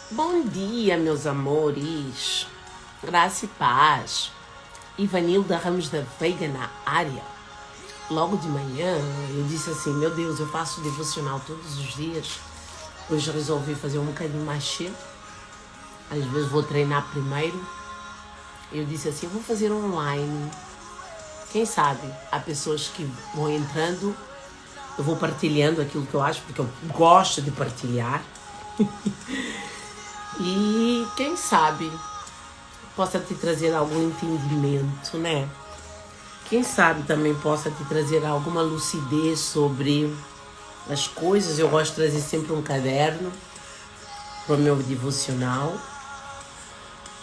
Bom dia, meus amores. Graça e paz. Ivanilda Ramos da Veiga na área. Logo de manhã, eu disse assim, meu Deus, eu faço devocional todos os dias. Hoje resolvi fazer um bocadinho mais cedo. Às vezes vou treinar primeiro. Eu disse assim, eu vou fazer online. Quem sabe, há pessoas que vão entrando, eu vou partilhando aquilo que eu acho, porque eu gosto de partilhar. E quem sabe possa te trazer algum entendimento, né? Quem sabe também possa te trazer alguma lucidez sobre as coisas. Eu gosto de trazer sempre um caderno para o meu devocional.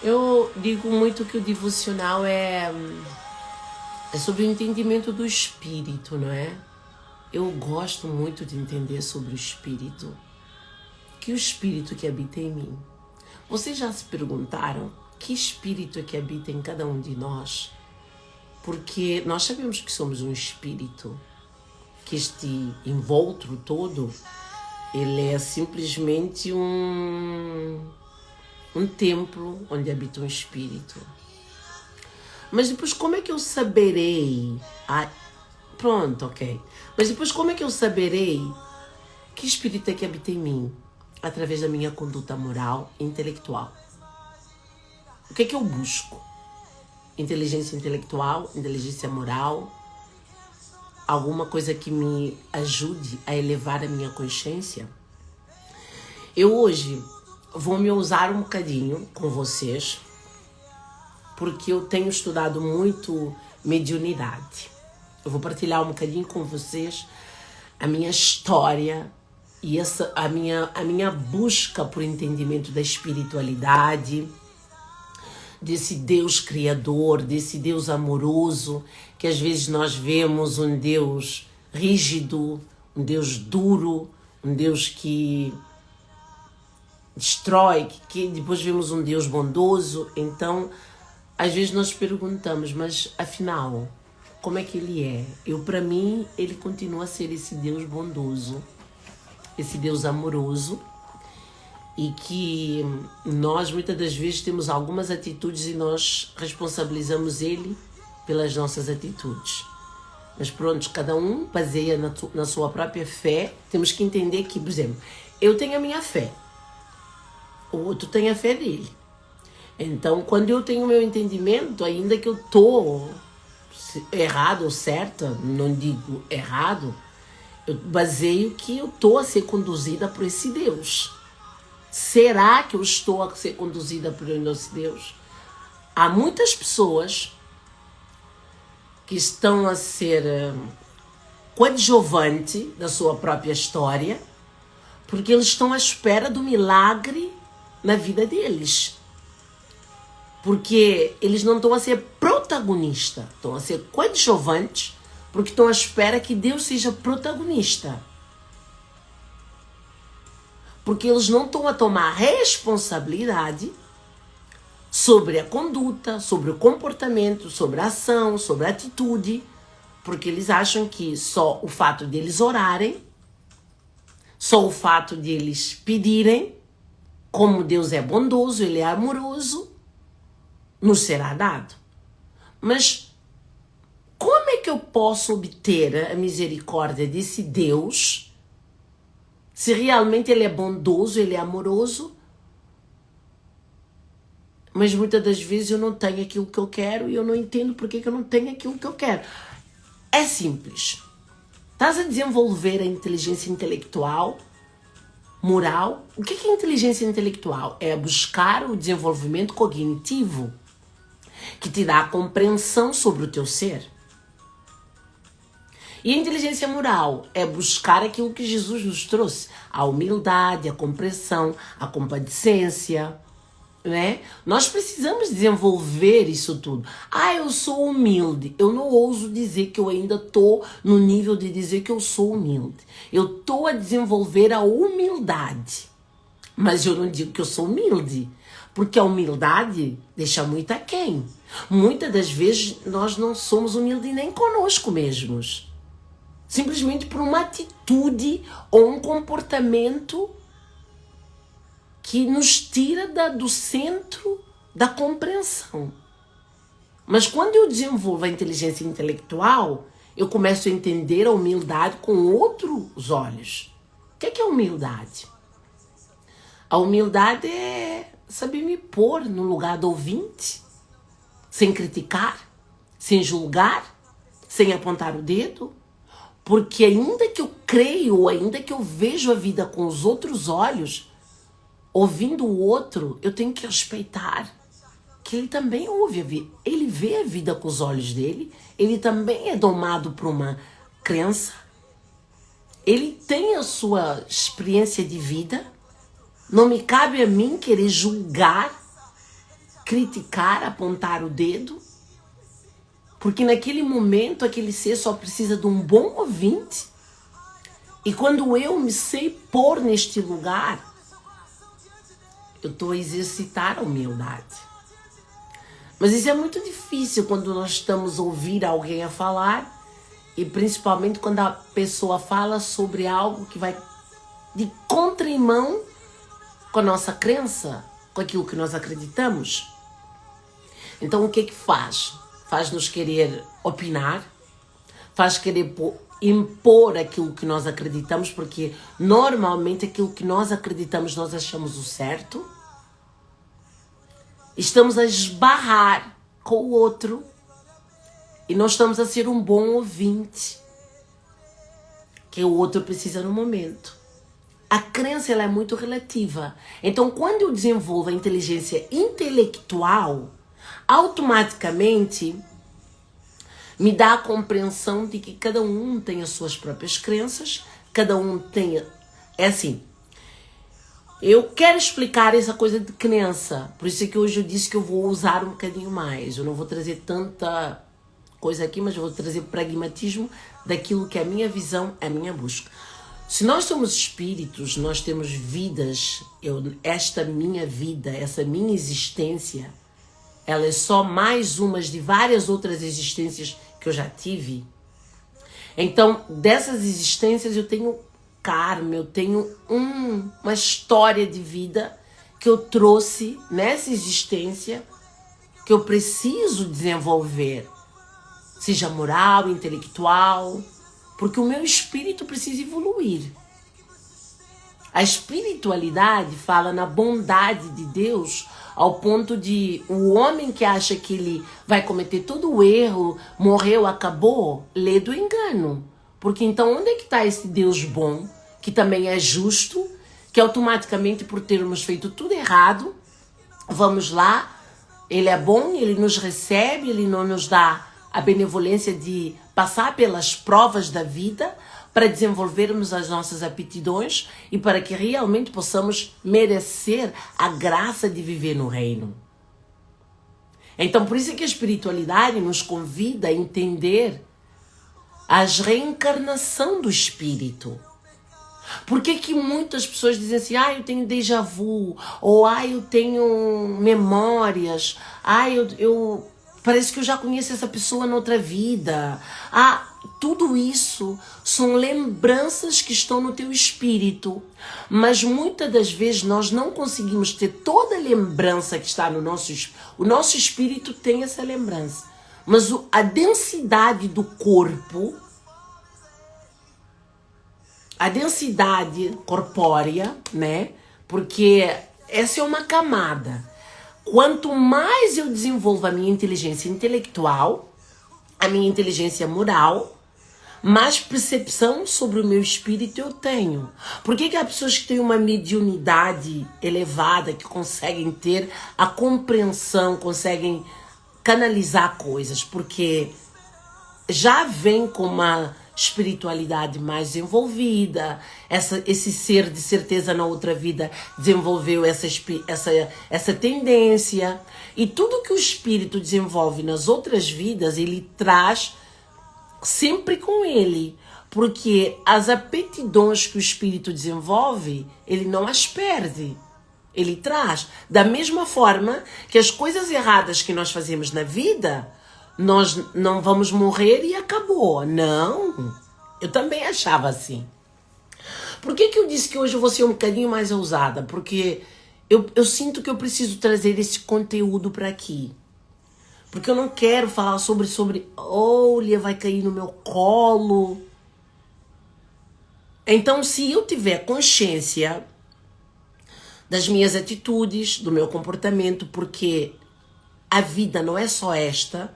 Eu digo muito que o devocional é sobre o entendimento do espírito, não é? Eu gosto muito de entender sobre o espírito. Que o espírito que habita em mim. Vocês já se perguntaram que espírito é que habita em cada um de nós? Porque nós sabemos que somos um espírito, que este envolto todo, ele é simplesmente um templo onde habita um espírito. Mas depois como é que eu saberei? Pronto, ok. Mas depois como é que eu saberei que espírito é que habita em mim? Através da minha conduta moral e intelectual. O que é que eu busco? Inteligência intelectual, inteligência moral, alguma coisa que me ajude a elevar a minha consciência? Eu hoje vou me ousar um bocadinho com vocês, porque eu tenho estudado muito mediunidade. Eu vou partilhar um bocadinho com vocês a minha história e a minha busca por entendimento da espiritualidade, desse Deus criador, desse Deus amoroso, que às vezes nós vemos um Deus rígido, um Deus duro, um Deus que destrói, que depois vemos um Deus bondoso. Então, às vezes nós perguntamos, mas afinal, como é que ele é? Para mim, ele continua a ser esse Deus bondoso, esse Deus amoroso, e que nós muitas das vezes temos algumas atitudes e nós responsabilizamos ele pelas nossas atitudes. Mas pronto, cada um baseia na sua própria fé. Temos que entender que, por exemplo, eu tenho a minha fé, o outro tem a fé dele. Então, quando eu tenho o meu entendimento, ainda que eu estou errado ou certa, não digo errado, eu baseio que eu estou a ser conduzida por esse Deus. Será que eu estou a ser conduzida por esse Deus? Há muitas pessoas que estão a ser coadjuvante da sua própria história, porque eles estão à espera do milagre na vida deles. Porque eles não estão a ser protagonistas, estão a ser coadjuvantes, porque estão à espera que Deus seja protagonista. Porque eles não estão a tomar responsabilidade sobre a conduta, sobre o comportamento, sobre a ação, sobre a atitude, porque eles acham que só o fato de eles orarem, só o fato de eles pedirem, como Deus é bondoso, Ele é amoroso, nos será dado. Mas como é que eu posso obter a misericórdia desse Deus se realmente Ele é bondoso, Ele é amoroso, mas muitas das vezes eu não tenho aquilo que eu quero e eu não entendo por que eu não tenho aquilo que eu quero? É simples. Estás a desenvolver a inteligência intelectual, moral. O que é inteligência intelectual? É buscar o desenvolvimento cognitivo, que te dá a compreensão sobre o teu ser. E a inteligência moral é buscar aquilo que Jesus nos trouxe. A humildade, a compreensão, a compadecência, né? Nós precisamos desenvolver isso tudo. Eu sou humilde. Eu não ouso dizer que eu ainda estou no nível de dizer que eu sou humilde. Eu estou a desenvolver a humildade. Mas eu não digo que eu sou humilde. Porque a humildade deixa muito aquém. Muitas das vezes nós não somos humildes nem conosco mesmos. Simplesmente por uma atitude ou um comportamento que nos tira do centro da compreensão. Mas quando eu desenvolvo a inteligência intelectual, eu começo a entender a humildade com outros olhos. O que é humildade? A humildade é saber me pôr no lugar do ouvinte, sem criticar, sem julgar, sem apontar o dedo. Porque ainda que eu creio, ainda que eu vejo a vida com os outros olhos, ouvindo o outro, eu tenho que respeitar que ele também ouve a vida. Ele vê a vida com os olhos dele, ele também é domado por uma crença, ele tem a sua experiência de vida. Não me cabe a mim querer julgar, criticar, apontar o dedo, porque naquele momento aquele ser só precisa de um bom ouvinte. E quando eu me sei pôr neste lugar, eu estou a exercitar a humildade. Mas isso é muito difícil quando nós estamos a ouvir alguém a falar, e principalmente quando a pessoa fala sobre algo que vai de contramão com a nossa crença, com aquilo que nós acreditamos. Então o que é que faz? Faz-nos querer opinar, faz querer impor aquilo que nós acreditamos, porque normalmente aquilo que nós acreditamos nós achamos o certo. Estamos a esbarrar com o outro e não estamos a ser um bom ouvinte que o outro precisa no momento. A crença ela é muito relativa. Então, quando eu desenvolvo a inteligência intelectual, automaticamente me dá a compreensão de que cada um tem as suas próprias crenças, cada um tem... É assim, eu quero explicar essa coisa de crença, por isso é que hoje eu disse que eu vou usar um bocadinho mais. Eu não vou trazer tanta coisa aqui, mas eu vou trazer pragmatismo daquilo que é a minha visão, a minha busca. Se nós somos espíritos, nós temos vidas, esta minha vida, essa minha existência, ela é só mais uma de várias outras existências que eu já tive. Então, dessas existências eu tenho karma, eu tenho uma história de vida que eu trouxe nessa existência que eu preciso desenvolver, seja moral, intelectual, porque o meu espírito precisa evoluir. A espiritualidade fala na bondade de Deus ao ponto de o homem que acha que ele vai cometer todo o erro, morreu, acabou, lê do engano. Porque então onde é que está esse Deus bom, que também é justo, que automaticamente por termos feito tudo errado, vamos lá, ele é bom, ele nos recebe, ele não nos dá a benevolência de passar pelas provas da vida para desenvolvermos as nossas aptidões e para que realmente possamos merecer a graça de viver no reino. Então, por isso é que a espiritualidade nos convida a entender a reencarnação do espírito. Por que que muitas pessoas dizem assim, eu tenho déjà vu, ou eu tenho memórias, eu parece que eu já conheço essa pessoa noutra vida. Tudo isso são lembranças que estão no teu espírito. Mas muitas das vezes nós não conseguimos ter toda a lembrança que está no nosso espírito. O nosso espírito tem essa lembrança. Mas a densidade do corpo, a densidade corpórea, né? Porque essa é uma camada. Quanto mais eu desenvolvo a minha inteligência intelectual, a minha inteligência moral, mais percepção sobre o meu espírito eu tenho. Por que há pessoas que têm uma mediunidade elevada, que conseguem ter a compreensão, conseguem canalizar coisas? Porque já vem com uma espiritualidade mais desenvolvida, esse ser de certeza na outra vida desenvolveu essa tendência. E tudo que o espírito desenvolve nas outras vidas, ele traz sempre com ele, porque as aptidões que o espírito desenvolve, ele não as perde, ele traz. Da mesma forma que as coisas erradas que nós fazemos na vida, nós não vamos morrer e acabou. Não, eu também achava assim. Por que eu disse que hoje eu vou ser um bocadinho mais ousada? Porque eu sinto que eu preciso trazer esse conteúdo para aqui. Porque eu não quero falar sobre, olha, vai cair no meu colo. Então, se eu tiver consciência das minhas atitudes, do meu comportamento, porque a vida não é só esta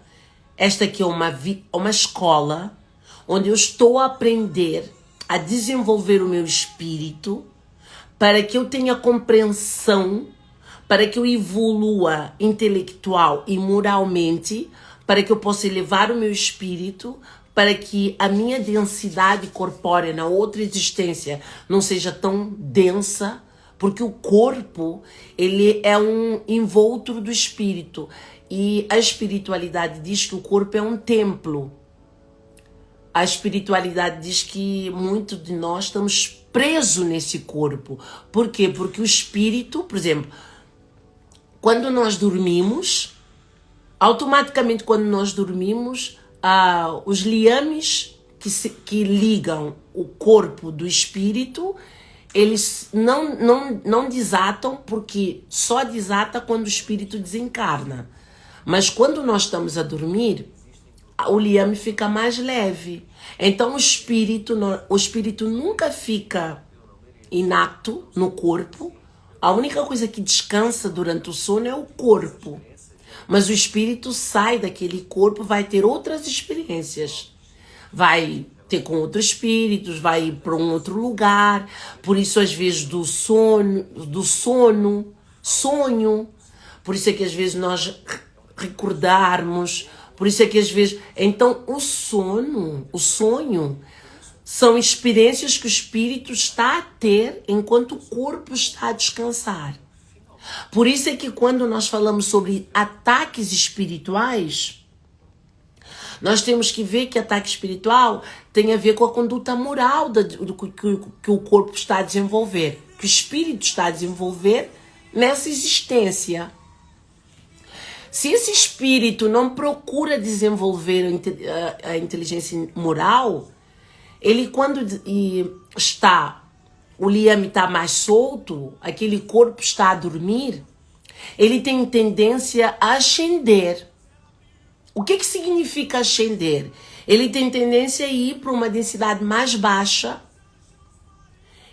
aqui é uma escola onde eu estou a aprender a desenvolver o meu espírito para que eu tenha compreensão, para que eu evolua intelectual e moralmente, para que eu possa elevar o meu espírito, para que a minha densidade corpórea na outra existência não seja tão densa, porque o corpo, ele é um envolto do espírito. E a espiritualidade diz que o corpo é um templo. A espiritualidade diz que muitos de nós estamos presos nesse corpo. Por quê? Porque o espírito, por exemplo, quando nós dormimos, automaticamente quando nós dormimos, os liames que ligam o corpo do espírito, eles não desatam, porque só desata quando o espírito desencarna. Mas quando nós estamos a dormir, o liame fica mais leve. Então o espírito nunca fica inapto no corpo. A única coisa que descansa durante o sono é o corpo. Mas o espírito sai daquele corpo, vai ter outras experiências. Vai ter com outros espíritos, vai ir para um outro lugar. Por isso, às vezes, sonho. Por isso é que às vezes nós recordarmos. Por isso é que às vezes... Então, o sonho, são experiências que o espírito está a ter enquanto o corpo está a descansar. Por isso é que quando nós falamos sobre ataques espirituais, nós temos que ver que ataque espiritual tem a ver com a conduta moral que o corpo está a desenvolver, que o espírito está a desenvolver nessa existência. Se esse espírito não procura desenvolver a inteligência moral, ele quando o liame está mais solto, aquele corpo está a dormir, ele tem tendência a ascender. O que significa ascender? Ele tem tendência a ir para uma densidade mais baixa.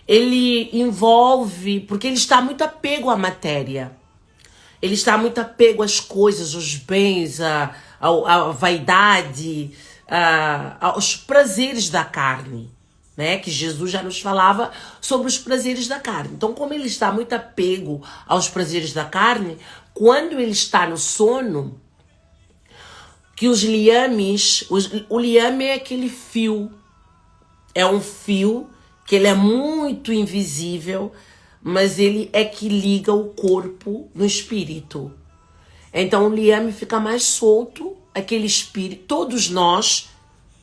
Ele envolve, porque ele está muito apego à matéria. Ele está muito apego às coisas, aos bens, à vaidade, aos prazeres da carne, né? Que Jesus já nos falava sobre os prazeres da carne. Então, como ele está muito apego aos prazeres da carne, quando ele está no sono, que os liames, o liame é aquele fio, é um fio que ele é muito invisível, mas ele é que liga o corpo no espírito. Então o liame fica mais solto, aquele espírito. Todos nós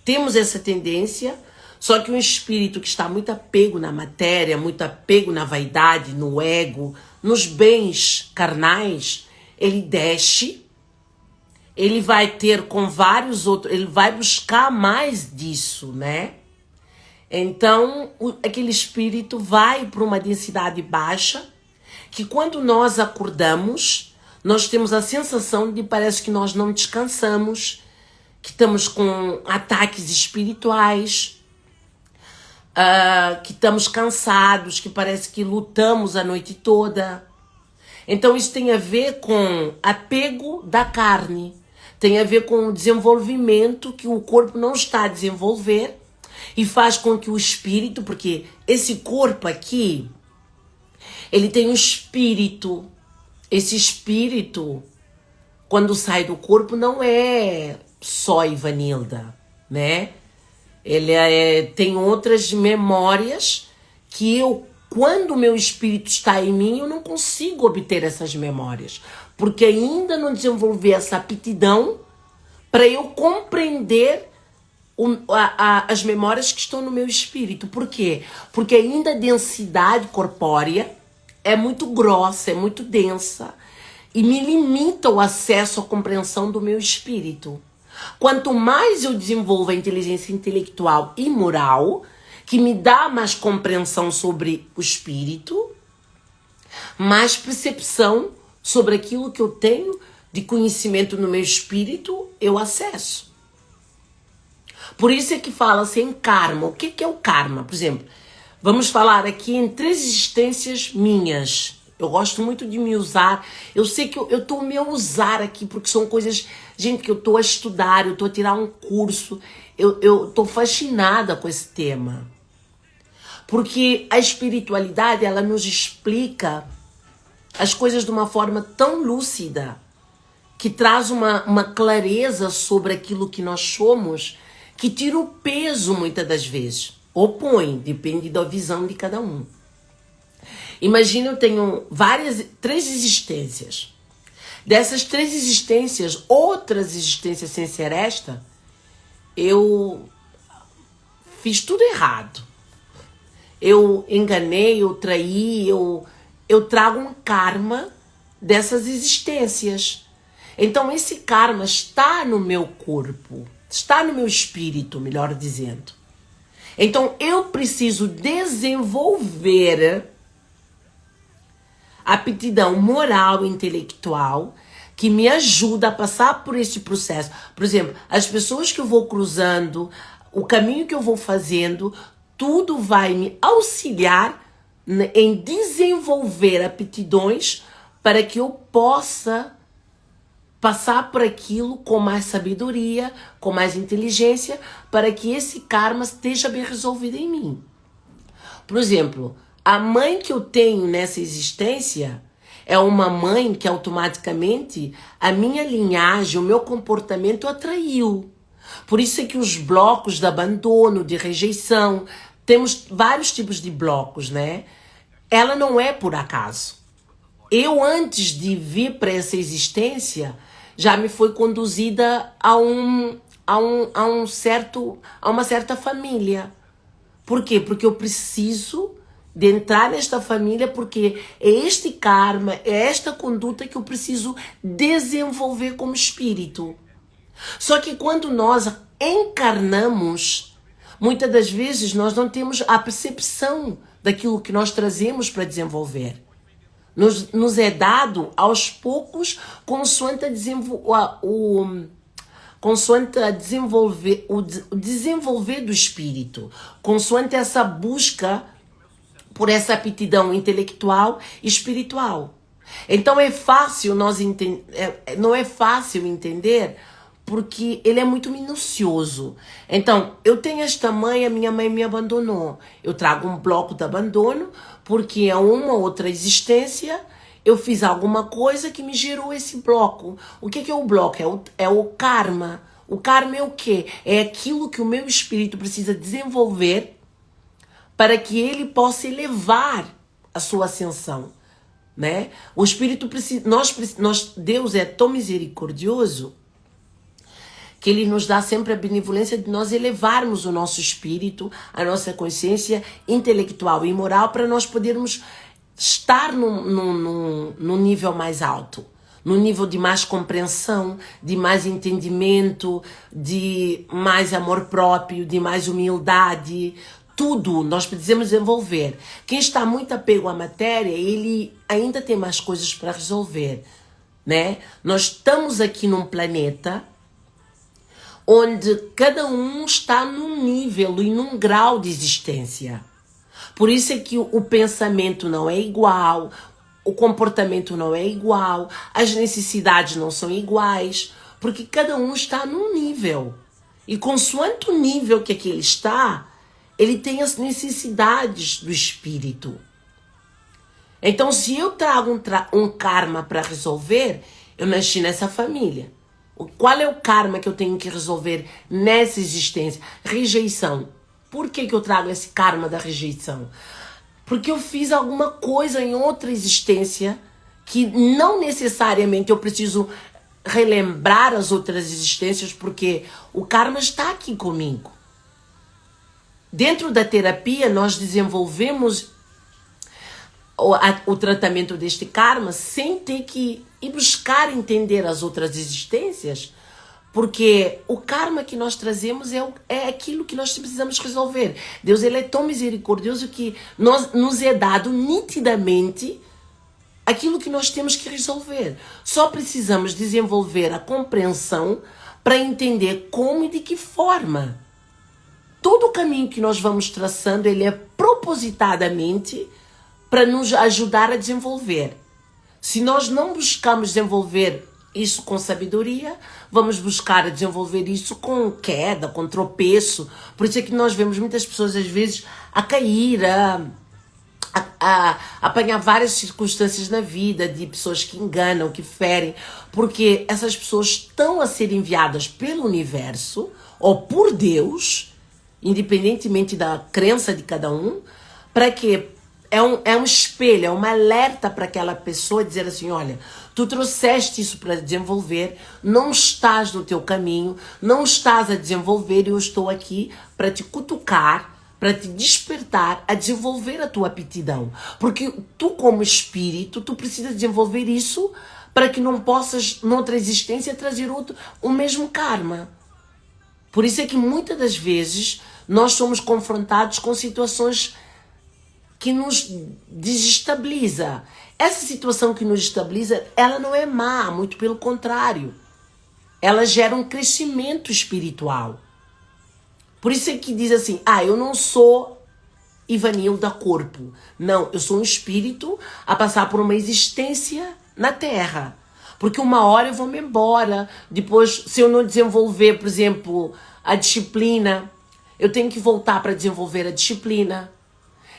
temos essa tendência, só que um espírito que está muito apego na matéria, muito apego na vaidade, no ego, nos bens carnais, ele desce, ele vai ter com vários outros, ele vai buscar mais disso, né? Então, aquele espírito vai para uma densidade baixa, que quando nós acordamos, nós temos a sensação de parece que nós não descansamos, que estamos com ataques espirituais, que estamos cansados, que parece que lutamos a noite toda. Então, isso tem a ver com apego da carne, tem a ver com o desenvolvimento que o corpo não está a desenvolver, e faz com que o espírito, porque esse corpo aqui, ele tem um espírito. Esse espírito, quando sai do corpo, não é só Ivanilda, né? Ele tem outras memórias que quando o meu espírito está em mim, eu não consigo obter essas memórias. Porque ainda não desenvolvi essa aptidão para eu compreender as memórias que estão no meu espírito. Por quê? Porque ainda a densidade corpórea é muito grossa, é muito densa e me limita o acesso à compreensão do meu espírito. Quanto mais eu desenvolvo a inteligência intelectual e moral, que me dá mais compreensão sobre o espírito, mais percepção sobre aquilo que eu tenho de conhecimento no meu espírito, eu acesso. Por isso é que fala-se em karma. O que é o karma? Por exemplo, vamos falar aqui em 3 existências minhas. Eu gosto muito de me usar. Eu sei que eu estou me a usar aqui porque são coisas, gente, que eu estou a estudar, eu estou a tirar um curso. Eu estou fascinada com esse tema. Porque a espiritualidade, ela nos explica as coisas de uma forma tão lúcida, que traz uma clareza sobre aquilo que nós somos, que tira o peso muitas das vezes. Ou põe, depende da visão de cada um. Imagina, eu tenho 3 existências. Dessas 3 existências, outras existências sem ser esta, eu fiz tudo errado. Eu enganei, eu traí, eu trago um karma dessas existências. Então esse karma está no meu corpo, está no meu espírito, melhor dizendo. Então eu preciso desenvolver a aptidão moral e intelectual que me ajuda a passar por esse processo. Por exemplo, as pessoas que eu vou cruzando, o caminho que eu vou fazendo, tudo vai me auxiliar em desenvolver aptidões para que eu possa passar por aquilo com mais sabedoria, com mais inteligência, para que esse karma esteja bem resolvido em mim. Por exemplo, a mãe que eu tenho nessa existência é uma mãe que automaticamente a minha linhagem, o meu comportamento atraiu. Por isso é que os blocos de abandono, de rejeição, temos vários tipos de blocos, né? Ela não é por acaso. Eu, antes de vir para essa existência, já me foi conduzida a uma certa família. Por quê? Porque eu preciso de entrar nesta família, porque é este karma, é esta conduta que eu preciso desenvolver como espírito. Só que quando nós encarnamos, muitas das vezes nós não temos a percepção daquilo que nós trazemos para desenvolver. Nos é dado aos poucos, consoante o desenvolver do espírito, consoante essa busca por essa aptidão intelectual e espiritual. Então não é fácil entender, porque ele é muito minucioso. Então, eu tenho esta mãe, a minha mãe me abandonou. Eu trago um bloco de abandono, porque em uma outra existência eu fiz alguma coisa que me gerou esse bloco. O que é o bloco? É o karma. O karma é o quê? É aquilo que o meu espírito precisa desenvolver para que ele possa elevar a sua ascensão, né? O espírito precisa, Deus é tão misericordioso que ele nos dá sempre a benevolência de nós elevarmos o nosso espírito, a nossa consciência intelectual e moral, para nós podermos estar num nível mais alto, num nível de mais compreensão, de mais entendimento, de mais amor próprio, de mais humildade. Tudo nós precisamos desenvolver. Quem está muito apego à matéria, ele ainda tem mais coisas para resolver, né? Nós estamos aqui num planeta onde cada um está num nível e num grau de existência. Por isso é que o pensamento não é igual, o comportamento não é igual, as necessidades não são iguais, porque cada um está num nível. E consoante o nível que aquele está, ele tem as necessidades do espírito. Então, se eu trago um karma para resolver, eu nasci nessa família. Qual é o karma que eu tenho que resolver nessa existência? Rejeição. Por que eu trago esse karma da rejeição? Porque eu fiz alguma coisa em outra existência que não necessariamente eu preciso relembrar as outras existências, porque o karma está aqui comigo. Dentro da terapia, nós desenvolvemos o tratamento deste karma sem ter que ir buscar entender as outras existências, porque o karma que nós trazemos é aquilo que nós precisamos resolver. Deus, ele é tão misericordioso que nos é dado nitidamente aquilo que nós temos que resolver. Só precisamos desenvolver a compreensão para entender como e de que forma. Todo o caminho que nós vamos traçando, ele é propositadamente para nos ajudar a desenvolver. Se nós não buscamos desenvolver isso com sabedoria, vamos buscar desenvolver isso com queda, com tropeço. Por isso é que nós vemos muitas pessoas às vezes a cair, a apanhar várias circunstâncias na vida de pessoas que enganam, que ferem, porque essas pessoas estão a ser enviadas pelo universo ou por Deus, independentemente da crença de cada um, para que é um espelho, é uma alerta para aquela pessoa dizer assim, olha, tu trouxeste isso para desenvolver, não estás no teu caminho, não estás a desenvolver e eu estou aqui para te cutucar, para te despertar a desenvolver a tua aptidão. Porque tu como espírito, tu precisas desenvolver isso para que não possas, noutra existência, trazer o mesmo karma. Por isso é que muitas das vezes nós somos confrontados com situações que nos desestabiliza. Essa situação que nos estabiliza, ela não é má, muito pelo contrário. Ela gera um crescimento espiritual. Por isso é que diz assim, eu não sou Ivanilda corpo. Não, eu sou um espírito a passar por uma existência na Terra. Porque uma hora eu vou me embora. Depois, se eu não desenvolver, por exemplo, a disciplina, eu tenho que voltar para desenvolver a disciplina.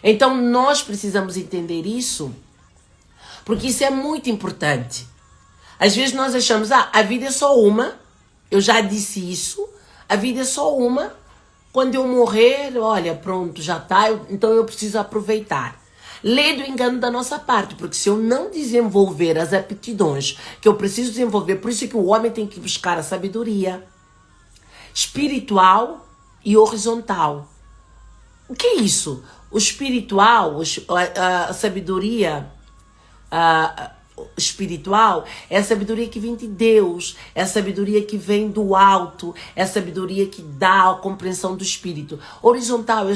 Então, nós precisamos entender isso, porque isso é muito importante. Às vezes nós achamos, a vida é só uma, eu já disse isso, a vida é só uma, quando eu morrer, olha, pronto, já tá, então eu preciso aproveitar. Lê do engano da nossa parte, porque se eu não desenvolver as aptidões que eu preciso desenvolver, por isso é que o homem tem que buscar a sabedoria espiritual e horizontal. O que é isso? O espiritual, a sabedoria espiritual é a sabedoria que vem de Deus, é a sabedoria que vem do alto, é a sabedoria que dá a compreensão do espírito. Horizontal é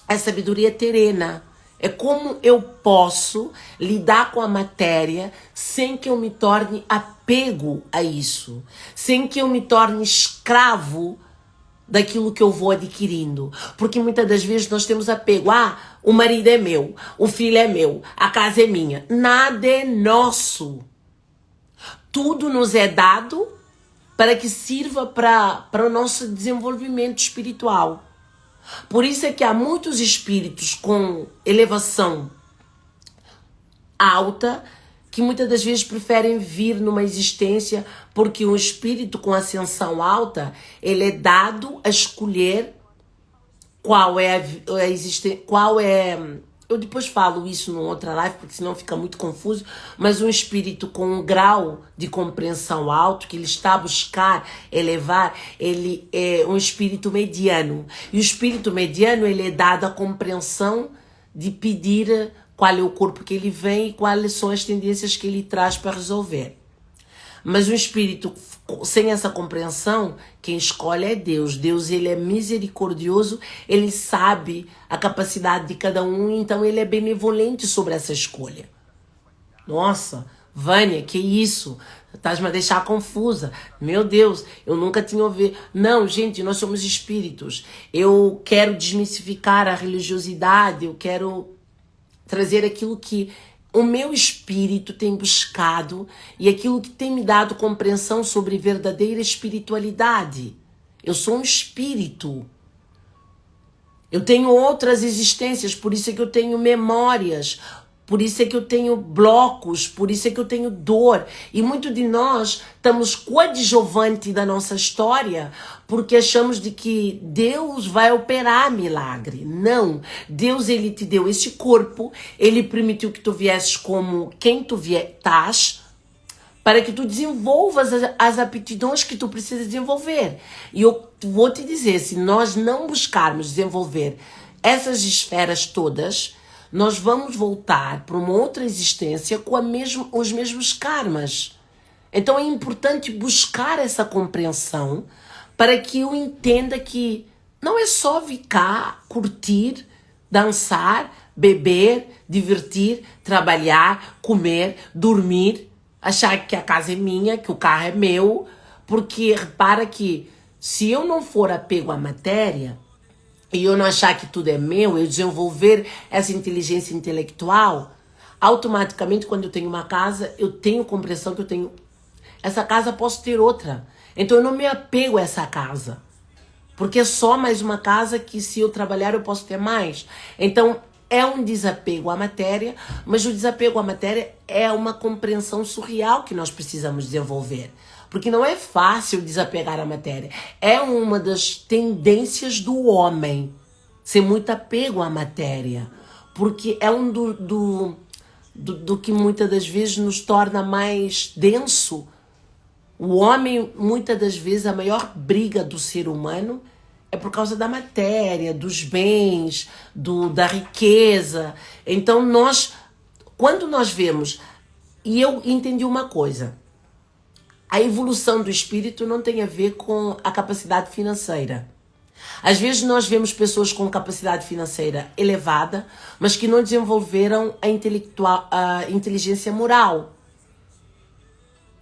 a sabedoria terrena. É como eu posso lidar com a matéria sem que eu me torne apego a isso, sem que eu me torne escravo daquilo que eu vou adquirindo. Porque muitas das vezes nós temos apego. O marido é meu, o filho é meu, a casa é minha. Nada é nosso. Tudo nos é dado para que sirva para o nosso desenvolvimento espiritual. Por isso é que há muitos espíritos com elevação alta que muitas das vezes preferem vir numa existência, porque um espírito com ascensão alta, ele é dado a escolher qual é a existência, eu depois falo isso numa outra live, porque senão fica muito confuso, mas um espírito com um grau de compreensão alto, que ele está a buscar elevar, ele é um espírito mediano. E o espírito mediano, ele é dado a compreensão de pedir qual é o corpo que ele vem e quais são as tendências que ele traz para resolver. Mas um espírito sem essa compreensão, quem escolhe é Deus. Deus, ele é misericordioso, ele sabe a capacidade de cada um, então ele é benevolente sobre essa escolha. Nossa, Vânia, que isso? Estás-me a deixar confusa. Meu Deus, eu nunca tinha ouvido. Não, gente, nós somos espíritos. Eu quero desmistificar a religiosidade, eu quero trazer aquilo que o meu espírito tem buscado e aquilo que tem me dado compreensão sobre verdadeira espiritualidade. Eu sou um espírito. Eu tenho outras existências, por isso é que eu tenho memórias, por isso é que eu tenho blocos, por isso é que eu tenho dor. E muito de nós estamos coadjuvante da nossa história porque achamos de que Deus vai operar milagre. Não. Deus, ele te deu esse corpo, ele permitiu que tu viesses como quem tu estás, para que tu desenvolvas as aptidões que tu precisas desenvolver. E eu vou te dizer, se nós não buscarmos desenvolver essas esferas todas, nós vamos voltar para uma outra existência com os mesmos karmas. Então é importante buscar essa compreensão para que eu entenda que não é só ficar, curtir, dançar, beber, divertir, trabalhar, comer, dormir, achar que a casa é minha, que o carro é meu, porque repara que se eu não for apego à matéria e eu não achar que tudo é meu, eu desenvolver essa inteligência intelectual, automaticamente quando eu tenho uma casa, eu tenho compreensão que eu tenho essa casa, posso ter outra. Então eu não me apego a essa casa, porque é só mais uma casa que se eu trabalhar eu posso ter mais. Então é um desapego à matéria, mas o desapego à matéria é uma compreensão surreal que nós precisamos desenvolver. Porque não é fácil desapegar à matéria. É uma das tendências do homem ser muito apego à matéria. Porque é um do que muitas das vezes nos torna mais denso. O homem, muitas das vezes, a maior briga do ser humano é por causa da matéria, dos bens, da riqueza. Então quando nós vemos, e eu entendi uma coisa, a evolução do espírito não tem a ver com a capacidade financeira. Às vezes nós vemos pessoas com capacidade financeira elevada, mas que não desenvolveram a inteligência moral.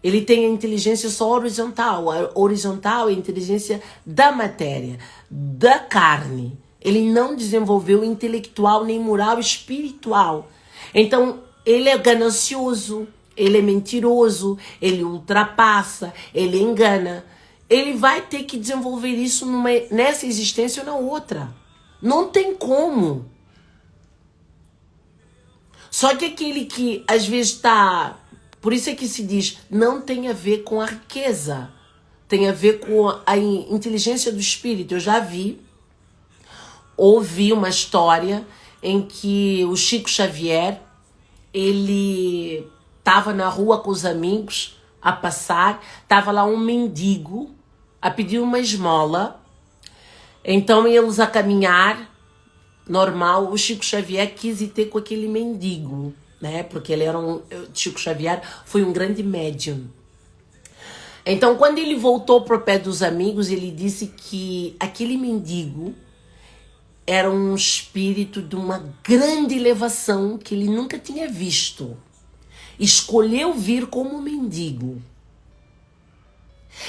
Ele tem a inteligência só horizontal. A horizontal é a inteligência da matéria, da carne. Ele não desenvolveu intelectual, nem moral, espiritual. Então, ele é ganancioso, ele é mentiroso, ele ultrapassa, ele engana. Ele vai ter que desenvolver isso nessa existência ou na outra. Não tem como. Só que aquele que às vezes está... Por isso é que se diz, não tem a ver com a riqueza, tem a ver com a inteligência do espírito. Eu já ouvi uma história em que o Chico Xavier, ele estava na rua com os amigos a passar, estava lá um mendigo a pedir uma esmola. Então eles a caminhar, normal, o Chico Xavier quis ir ter com aquele mendigo, né? Porque ele era Chico Xavier foi um grande médium. Então, quando ele voltou para o pé dos amigos, ele disse que aquele mendigo era um espírito de uma grande elevação que ele nunca tinha visto. Escolheu vir como mendigo.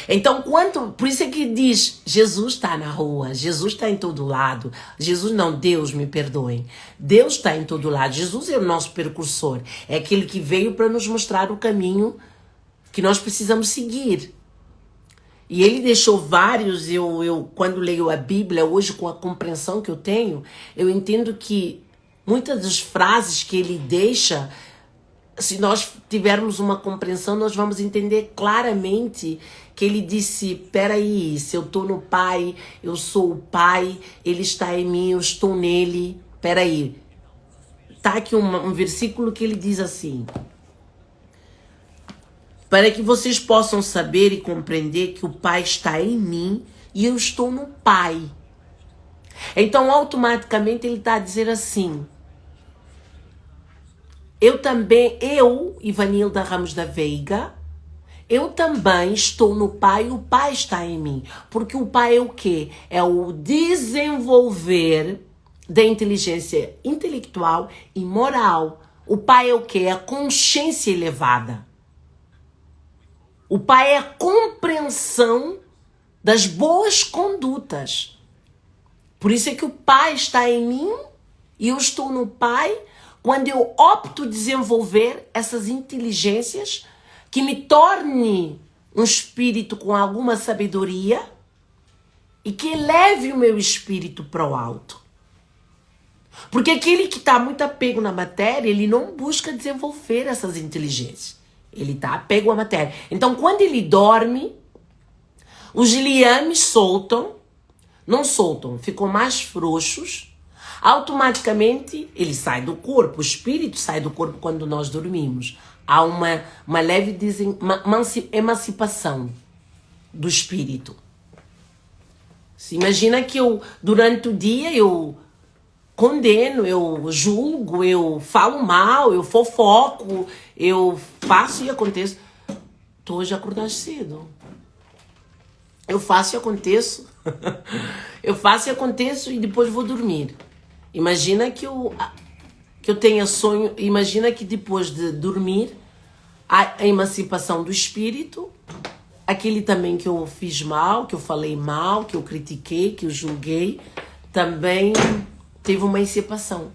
Então, por isso é que diz, Jesus está na rua, Jesus está em todo lado. Jesus não, Deus, me perdoem. Deus está em todo lado. Jesus é o nosso precursor. É aquele que veio para nos mostrar o caminho que nós precisamos seguir. E ele deixou vários, eu quando leio a Bíblia, hoje com a compreensão que eu tenho, eu entendo que muitas das frases que ele deixa, se nós tivermos uma compreensão, nós vamos entender claramente que ele disse, peraí, se eu estou no Pai, eu sou o Pai, ele está em mim, eu estou nele. Peraí, tá aqui um versículo que ele diz assim, para que vocês possam saber e compreender que o Pai está em mim e eu estou no Pai. Então, automaticamente, ele está a dizer assim, Ivanilda Ramos da Veiga, eu também estou no Pai, o Pai está em mim. Porque o Pai é o quê? É o desenvolver da inteligência intelectual e moral. O Pai é o quê? É a consciência elevada. O Pai é a compreensão das boas condutas. Por isso é que o Pai está em mim e eu estou no Pai quando eu opto desenvolver essas inteligências que me torne um espírito com alguma sabedoria e que eleve o meu espírito para o alto. Porque aquele que está muito apego na matéria, ele não busca desenvolver essas inteligências. Ele está apego à matéria. Então, quando ele dorme, os liames não soltam, ficam mais frouxos. Automaticamente, ele sai do corpo. O espírito sai do corpo quando nós dormimos. Há uma leve emancipação do espírito. Se imagina que durante o dia, eu condeno, eu julgo, eu falo mal, eu fofoco, eu faço e aconteço. Tu hoje acordaste cedo. Eu faço e aconteço. Eu faço e aconteço e depois vou dormir. Imagina que que eu tenha sonho. Imagina que depois de dormir, a emancipação do espírito, aquele também que eu fiz mal, que eu falei mal, que eu critiquei, que eu julguei, também teve uma emancipação.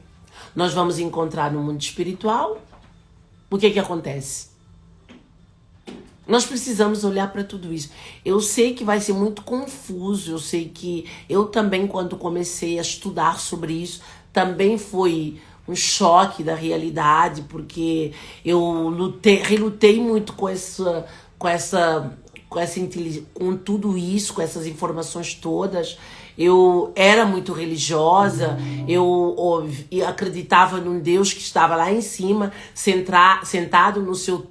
Nós vamos encontrar no mundo espiritual. O que acontece? Nós precisamos olhar para tudo isso. Eu sei que vai ser muito confuso, eu sei que eu também, quando comecei a estudar sobre isso, também foi um choque da realidade, porque eu relutei muito com tudo isso, com essas informações todas. Eu era muito religiosa, eu acreditava num Deus que estava lá em cima, sentado no seu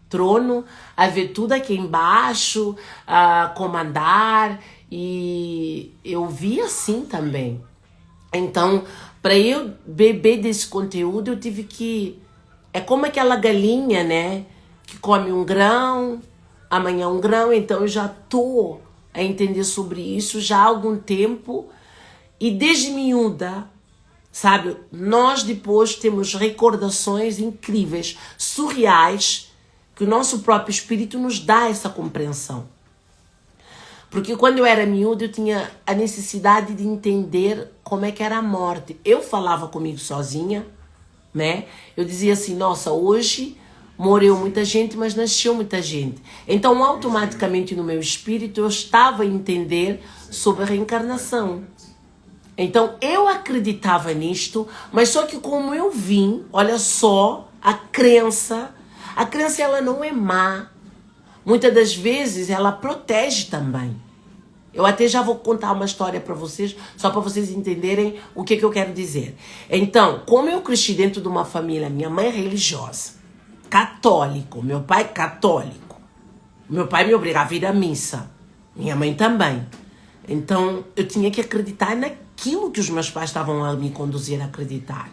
trono, a ver tudo aqui embaixo, a comandar, e eu vi assim também. Então, para eu beber desse conteúdo, eu tive que... É como aquela galinha, né? Que come um grão, amanhã um grão. Então, eu já tô a entender sobre isso já há algum tempo. E desde miúda, sabe? Nós depois temos recordações incríveis, surreais, que o nosso próprio espírito nos dá essa compreensão. Porque quando eu era miúda, eu tinha a necessidade de entender como é que era a morte. Eu falava comigo sozinha, né? Eu dizia assim, nossa, hoje morreu muita gente, mas nasceu muita gente. Então, automaticamente no meu espírito, eu estava a entender sobre a reencarnação. Então, eu acreditava nisto, mas só que como eu vim, olha só, a crença ela não é má. Muitas das vezes ela protege também. Eu até já vou contar uma história para vocês, só para vocês entenderem o que eu quero dizer. Então, como eu cresci dentro de uma família, minha mãe é religiosa, católico, meu pai católico. Meu pai me obrigava a ir à missa, minha mãe também. Então, eu tinha que acreditar naquilo que os meus pais estavam a me conduzir a acreditar.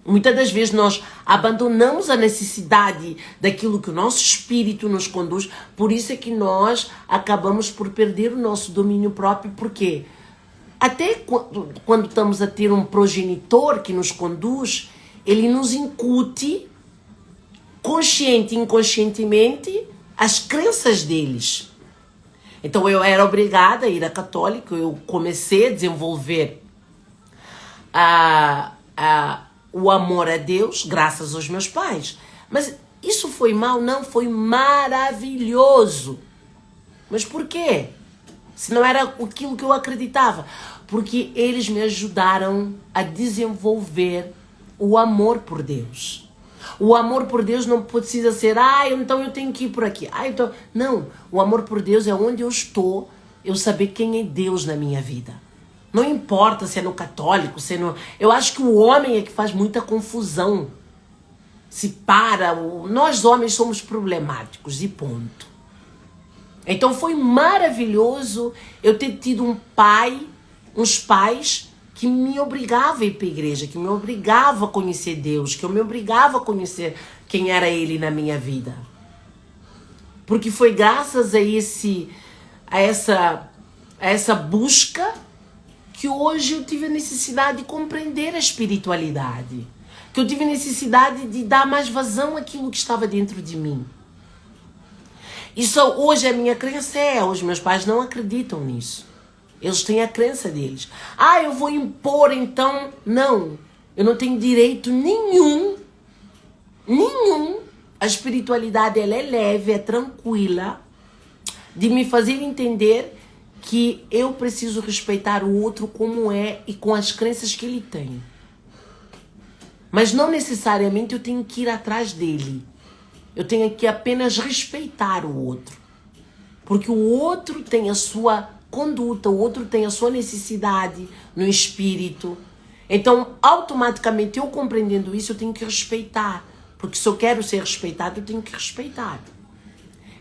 Muitas das vezes nós abandonamos a necessidade daquilo que o nosso espírito nos conduz, por isso é que nós acabamos por perder o nosso domínio próprio, porque até quando estamos a ter um progenitor que nos conduz, ele nos incute, consciente e inconscientemente, as crenças deles. Então eu era obrigada a ir a católico, eu comecei a desenvolver o amor a Deus, graças aos meus pais. Mas isso foi mal? Não, foi maravilhoso. Mas por quê? Se não era aquilo que eu acreditava. Porque eles me ajudaram a desenvolver o amor por Deus. O amor por Deus não precisa ser, então eu tenho que ir por aqui. Então... Não, o amor por Deus é onde eu estou, eu saber quem é Deus na minha vida. Não importa se é no católico, se é no... Eu acho que o homem é que faz muita confusão. Nós homens somos problemáticos e ponto. Então foi maravilhoso eu ter tido uns pais que me obrigavam a ir para a igreja, que me obrigavam a conhecer Deus, que eu me obrigava a conhecer quem era Ele na minha vida. Porque foi graças a essa busca que hoje eu tive a necessidade de compreender a espiritualidade. Que eu tive a necessidade de dar mais vazão àquilo que estava dentro de mim. Isso hoje a minha crença os meus pais não acreditam nisso. Eles têm a crença deles. Eu vou impor então. Não, eu não tenho direito nenhum. A espiritualidade ela é leve, é tranquila, de me fazer entender que eu preciso respeitar o outro como é e com as crenças que ele tem. Mas não necessariamente eu tenho que ir atrás dele. Eu tenho que apenas respeitar o outro. Porque o outro tem a sua conduta, o outro tem a sua necessidade no espírito. Então, automaticamente, eu compreendendo isso, eu tenho que respeitar. Porque se eu quero ser respeitado, eu tenho que respeitar.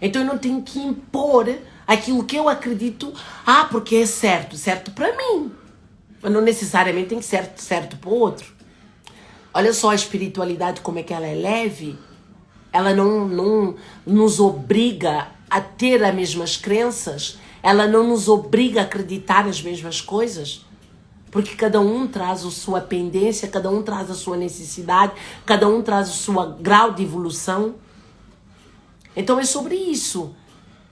Então, eu não tenho que impor aquilo que eu acredito, porque é certo para mim. Mas não necessariamente tem que ser certo para o outro. Olha só a espiritualidade, como é que ela é leve. Ela não nos obriga a ter as mesmas crenças. Ela não nos obriga a acreditar nas mesmas coisas. Porque cada um traz a sua pendência, cada um traz a sua necessidade, cada um traz o seu grau de evolução. Então é sobre isso.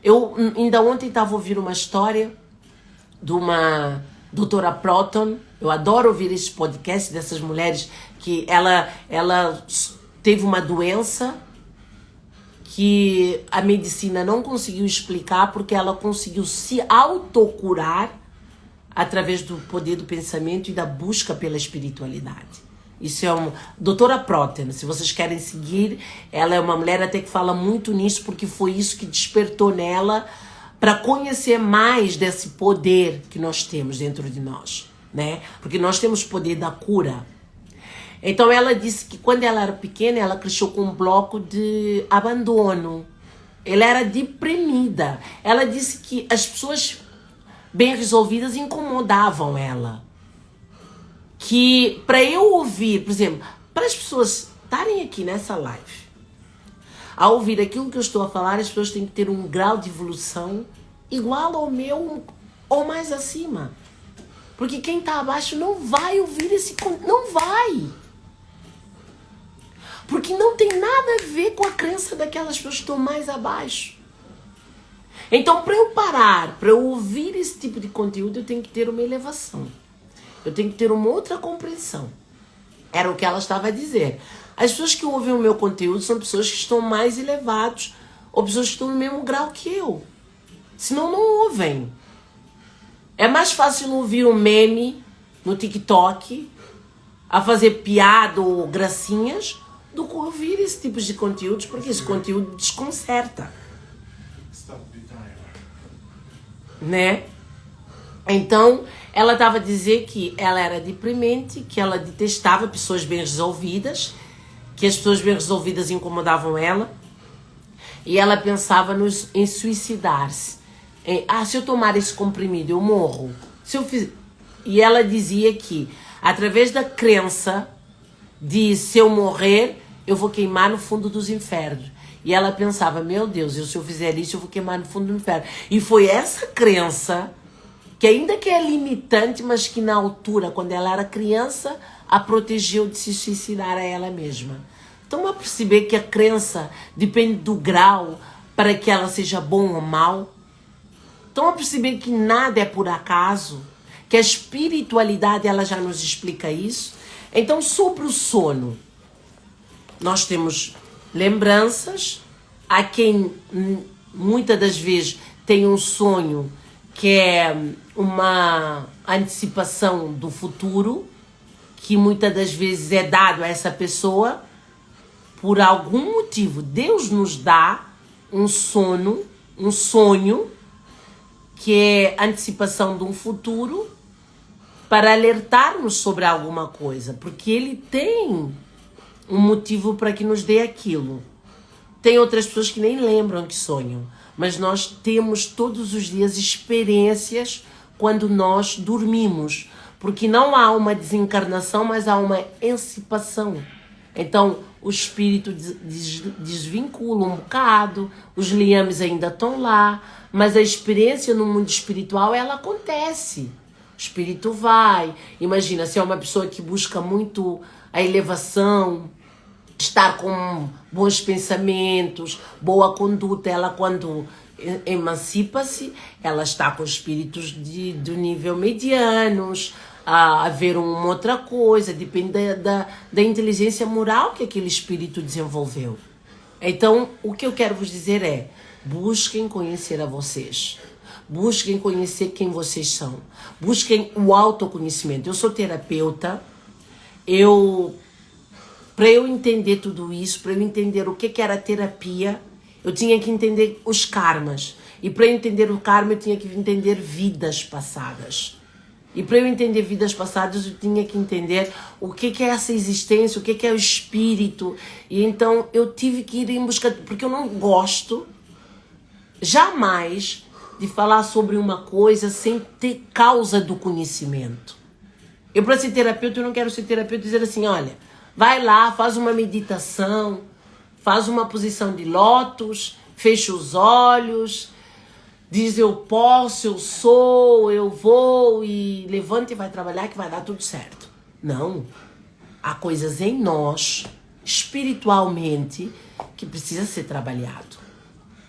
Eu ainda ontem estava ouvindo uma história de uma doutora Proton. Eu adoro ouvir esse podcast dessas mulheres que ela teve uma doença que a medicina não conseguiu explicar porque ela conseguiu se autocurar através do poder do pensamento e da busca pela espiritualidade. Isso é doutora Proton, se vocês querem seguir, ela é uma mulher até que fala muito nisso, porque foi isso que despertou nela para conhecer mais desse poder que nós temos dentro de nós, né? Porque nós temos o poder da cura. Então ela disse que quando ela era pequena, ela cresceu com um bloco de abandono. Ela era deprimida. Ela disse que as pessoas bem resolvidas incomodavam ela. Que para eu ouvir, por exemplo, para as pessoas estarem aqui nessa live, a ouvir aquilo que eu estou a falar, as pessoas têm que ter um grau de evolução igual ao meu ou mais acima. Porque quem está abaixo não vai ouvir não vai. Porque não tem nada a ver com a crença daquelas pessoas que estão mais abaixo. Então, para eu parar, para eu ouvir esse tipo de conteúdo, eu tenho que ter uma elevação. Eu tenho que ter uma outra compreensão. Era o que ela estava a dizer. As pessoas que ouvem o meu conteúdo são pessoas que estão mais elevados ou pessoas que estão no mesmo grau que eu. Senão não ouvem. É mais fácil ouvir um meme no TikTok a fazer piada ou gracinhas do que ouvir esse tipo de conteúdos, porque esse conteúdo desconcerta. Né? Então, ela estava a dizer que ela era deprimente, que ela detestava pessoas bem resolvidas, que as pessoas bem resolvidas incomodavam ela, e ela pensava em suicidar-se. Se eu tomar esse comprimido, eu morro. E ela dizia que, através da crença de se eu morrer, eu vou queimar no fundo dos infernos. E ela pensava, meu Deus, se eu fizer isso, eu vou queimar no fundo do inferno. E foi essa crença, que ainda que é limitante, mas que na altura, quando ela era criança, a protegeu de se suicidar a ela mesma. Então, a perceber que a crença depende do grau para que ela seja bom ou mal. Então, a perceber que nada é por acaso, que a espiritualidade ela já nos explica isso. Então, sobre o sono, nós temos lembranças. Há quem muitas das vezes tem um sonho que é uma antecipação do futuro, que muitas das vezes é dado a essa pessoa por algum motivo. Deus nos dá um sonho que é antecipação de um futuro para alertar-nos sobre alguma coisa, porque Ele tem um motivo para que nos dê aquilo. Tem outras pessoas que nem lembram que sonham, mas nós temos todos os dias experiências quando nós dormimos, porque não há uma desencarnação, mas há uma emancipação. Então, o espírito desvincula um bocado, os liames ainda estão lá, mas a experiência no mundo espiritual, ela acontece. O espírito vai. Imagina, se é uma pessoa que busca muito a elevação, estar com bons pensamentos, boa conduta, ela quando emancipa-se, ela está com espíritos do nível medianos, a ver uma outra coisa, depende da inteligência moral que aquele espírito desenvolveu. Então, o que eu quero vos dizer é, busquem conhecer a vocês. Busquem conhecer quem vocês são. Busquem o autoconhecimento. Eu sou terapeuta. Para eu entender tudo isso, para eu entender o que era terapia, eu tinha que entender os karmas. E para eu entender o karma, eu tinha que entender vidas passadas. E para eu entender vidas passadas, eu tinha que entender o que é essa existência, o que é o espírito. E então eu tive que ir em busca, porque eu não gosto jamais de falar sobre uma coisa sem ter causa do conhecimento. Eu, para ser terapeuta, eu não quero ser terapeuta e dizer assim, olha, vai lá, faz uma meditação, faz uma posição de lótus, fecha os olhos, diz eu posso, eu sou, eu vou e levanta e vai trabalhar que vai dar tudo certo. Não. Há coisas em nós, espiritualmente, que precisa ser trabalhado.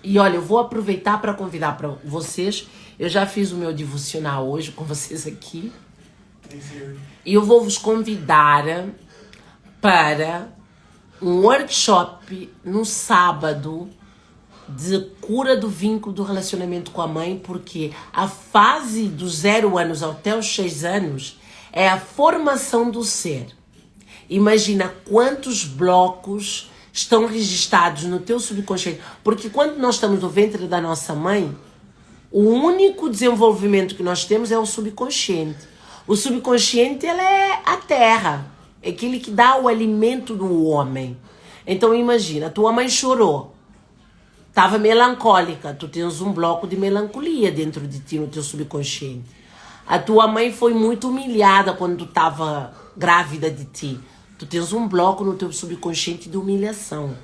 E olha, eu vou aproveitar para convidar para vocês. Eu já fiz o meu devocional hoje com vocês aqui. E eu vou vos convidar para um workshop no sábado de cura do vínculo do relacionamento com a mãe, porque a fase dos 0 anos até os 6 anos é a formação do ser. Imagina quantos blocos estão registrados no teu subconsciente. Porque quando nós estamos no ventre da nossa mãe, o único desenvolvimento que nós temos é o subconsciente. O subconsciente, ele é a terra. É aquele que dá o alimento do homem. Então imagina, tua mãe chorou. Estava melancólica. Tu tens um bloco de melancolia dentro de ti, no teu subconsciente. A tua mãe foi muito humilhada quando tu estava grávida de ti. Tu tens um bloco no teu subconsciente de humilhação.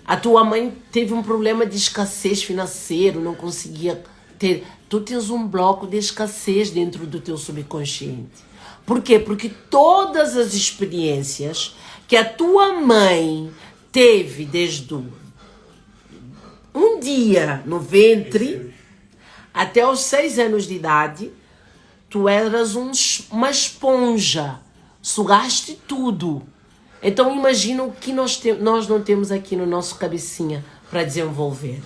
A tua mãe teve um problema de escassez financeira, não conseguia ter. Tu tens um bloco de escassez dentro do teu subconsciente. Por quê? Porque todas as experiências que a tua mãe teve desde um dia no ventre até os 6 anos de idade, tu eras uma esponja. Sugaste tudo. Então imagina o que nós não temos aqui no nosso cabecinha para desenvolver.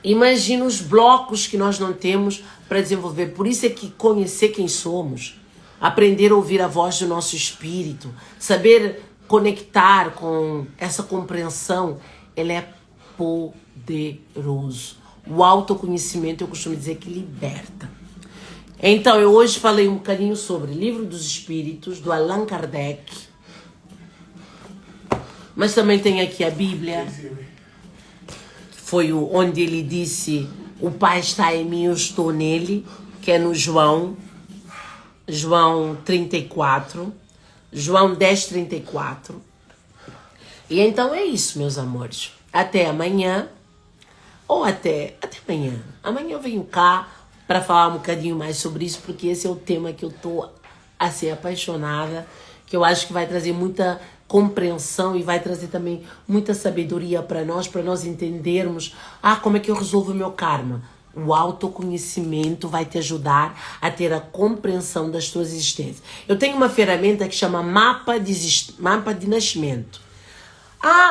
Imagina os blocos que nós não temos para desenvolver. Por isso é que conhecer quem somos, aprender a ouvir a voz do nosso espírito, saber conectar com essa compreensão, ele é poderoso. O autoconhecimento, eu costumo dizer que liberta. Então, eu hoje falei um bocadinho sobre Livro dos Espíritos, do Allan Kardec. Mas também tem aqui a Bíblia. Foi onde ele disse, o Pai está em mim, eu estou nele, que é no João 34, João 10:34. E então é isso, meus amores. Até amanhã, ou até amanhã. Amanhã eu venho cá para falar um bocadinho mais sobre isso, porque esse é o tema que eu tô assim apaixonada, que eu acho que vai trazer muita compreensão e vai trazer também muita sabedoria para nós entendermos, como é que eu resolvo o meu karma. O autoconhecimento vai te ajudar a ter a compreensão das tuas existências. Eu tenho uma ferramenta que chama mapa de nascimento.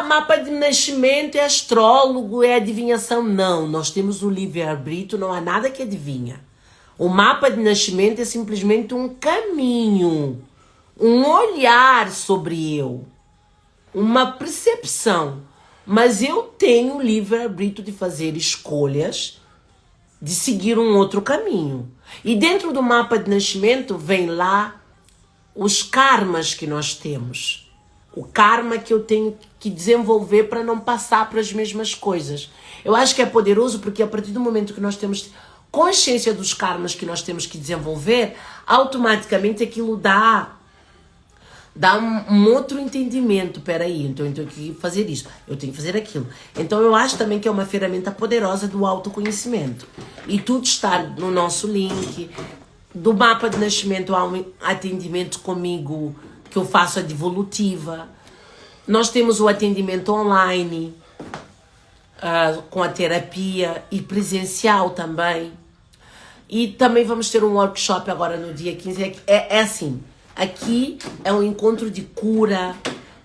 Mapa de nascimento é astrólogo, é adivinhação. Não, nós temos o livre-arbítrio, não há nada que adivinha. O mapa de nascimento é simplesmente um caminho, um olhar sobre eu, uma percepção. Mas eu tenho o livre-arbítrio de fazer escolhas, de seguir um outro caminho. E dentro do mapa de nascimento vem lá os karmas que nós temos. O karma que eu tenho que desenvolver para não passar para as mesmas coisas. Eu acho que é poderoso porque a partir do momento que nós temos consciência dos karmas que nós temos que desenvolver, automaticamente aquilo dá um outro entendimento. Peraí, então eu tenho que fazer isso, eu tenho que fazer aquilo. Então eu acho também que é uma ferramenta poderosa do autoconhecimento. E tudo está no nosso link. Do mapa de nascimento há um atendimento comigo que eu faço a devolutiva. Nós temos o atendimento online, com a terapia e presencial também. E também vamos ter um workshop agora no dia 15. É assim, aqui é um encontro de cura,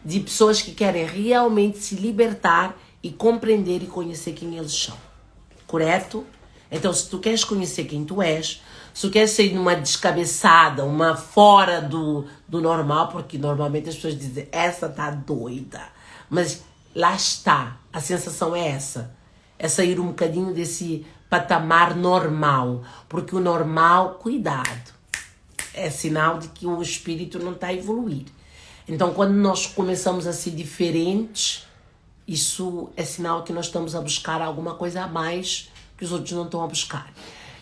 de pessoas que querem realmente se libertar e compreender e conhecer quem eles são. Correto? Então, se tu queres conhecer quem tu és, se tu queres sair numa descabeçada, uma fora do normal, porque normalmente as pessoas dizem, essa tá doida. Mas lá está, a sensação é essa. É sair um bocadinho desse patamar normal. Porque o normal, cuidado, é sinal de que o espírito não está a evoluir. Então, quando nós começamos a ser diferentes, isso é sinal que nós estamos a buscar alguma coisa a mais que os outros não estão a buscar.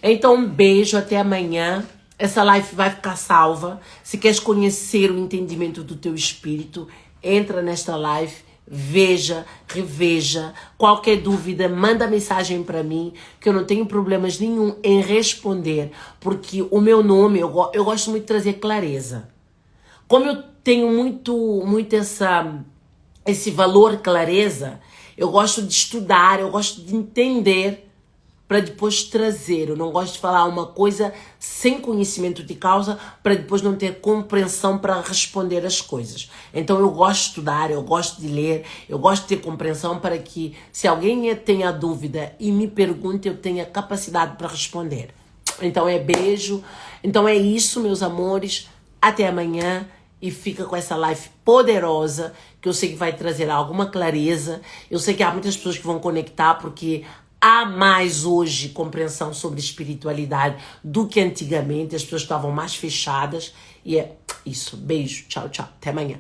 Então, um beijo, até amanhã. Essa live vai ficar salva. Se queres conhecer o entendimento do teu espírito, entra nesta live veja, reveja. Qualquer dúvida, manda mensagem para mim, que eu não tenho problemas nenhum em responder, porque o meu nome, eu gosto muito de trazer clareza. Como eu tenho muito esse valor clareza, eu gosto de estudar, eu gosto de entender para depois trazer. Eu não gosto de falar uma coisa sem conhecimento de causa para depois não ter compreensão para responder as coisas. Então eu gosto de estudar, eu gosto de ler, eu gosto de ter compreensão para que se alguém tenha dúvida e me pergunte, eu tenha capacidade para responder. Então beijo. Então é isso, meus amores. Até amanhã. E fica com essa live poderosa, que eu sei que vai trazer alguma clareza. Eu sei que há muitas pessoas que vão conectar, porque há mais hoje compreensão sobre espiritualidade do que antigamente. As pessoas estavam mais fechadas. E é isso. Beijo. Tchau, tchau. Até amanhã.